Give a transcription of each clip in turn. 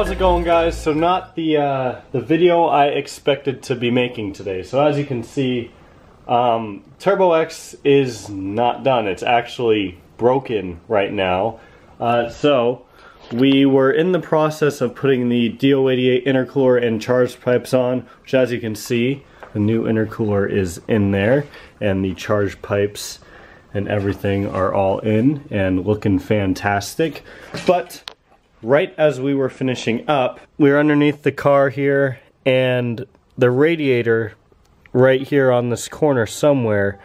How's it going, guys? So not the video I expected to be making today. So as you can see, Turbo X is not done. It's actually broken right now. So we were in the process of putting the DO88 intercooler and charge pipes on, which as you can see, the new intercooler is in there, and the charge pipes and everything are all in and looking fantastic. But right as we were finishing up, we were underneath the car here, and the radiator right here on this corner somewhere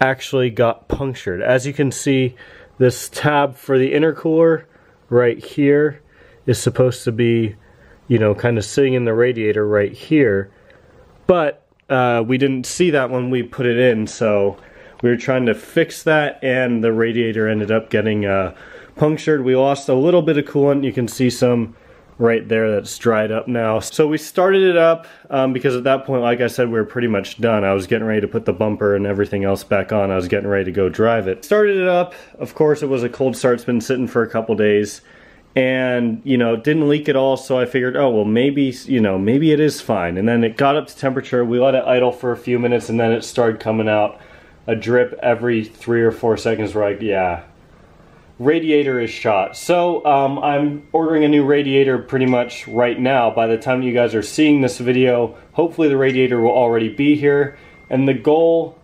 actually got punctured. As you can see, this tab for the intercooler right here is supposed to be, you know, kind of sitting in the radiator right here, but we didn't see that when we put it in, so we were trying to fix that, and the radiator ended up getting punctured. We lost a little bit of coolant. You can see some right there that's dried up now. So we started it up because at that point, like I said, we were pretty much done. I was getting ready to put the bumper and everything else back on. I was getting ready to go drive it. Started it up. Of course, it was a cold start. It's been sitting for a couple days, and you know, it didn't leak at all. So I figured, oh well, maybe, you know, maybe it is fine. And then it got up to temperature. We let it idle for a few minutes, and then it started coming out a drip every 3 or 4 seconds. We're like, yeah, radiator is shot. So I'm ordering a new radiator pretty much right now. By the time you guys are seeing this video, hopefully the radiator will already be here. And the goal,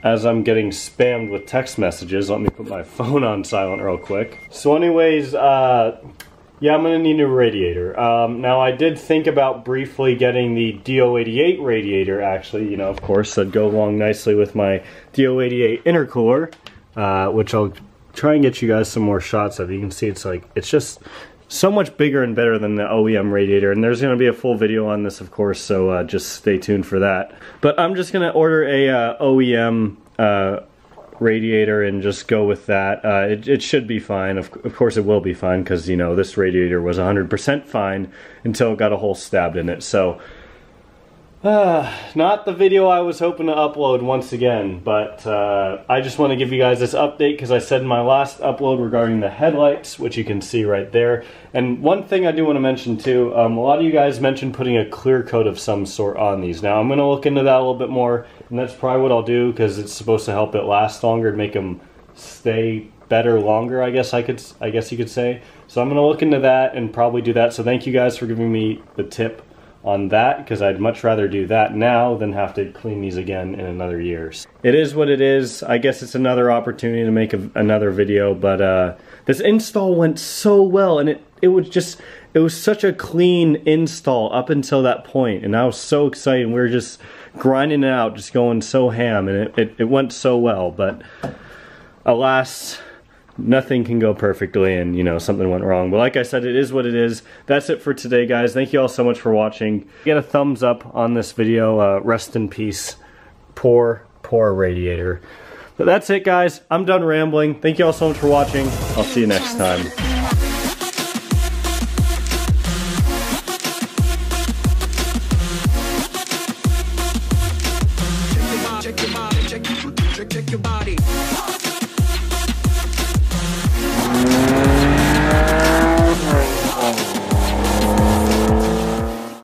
as I'm getting spammed with text messages, let me put my phone on silent real quick. So anyways, yeah, I'm gonna need a new radiator. Now I did think about briefly getting the DO88 radiator, actually, you know, of course, that'd go along nicely with my DO88 intercooler, which I'll try and get you guys some more shots of. You can see it's just so much bigger and better than the OEM radiator, and there's gonna be a full video on this, of course, so just stay tuned for that. But I'm just gonna order a OEM radiator and just go with that. It should be fine. Of course it will be fine, because you know, this radiator was 100% fine until it got a hole stabbed in it. So not the video I was hoping to upload once again, but I just want to give you guys this update because I said in my last upload regarding the headlights, which you can see right there. And one thing I do want to mention too, a lot of you guys mentioned putting a clear coat of some sort on these. Now I'm going to look into that a little bit more, and that's probably what I'll do, because it's supposed to help it last longer and make them stay better longer, I guess you could say. So I'm going to look into that and probably do that. So thank you guys for giving me the tip on that, because I'd much rather do that now than have to clean these again in another year. It is what it is. I guess it's another opportunity to make another video, but this install went so well, and it was such a clean install up until that point, and I was so excited. We were just grinding it out, just going so ham, and it went so well, but alas, nothing can go perfectly, and you know, something went wrong. But like I said, it is what it is. That's it for today, guys. Thank you all so much for watching. Get a thumbs up on this video. Rest in peace, poor radiator. But that's it, guys. I'm done rambling. Thank you all so much for watching. I'll see you next time.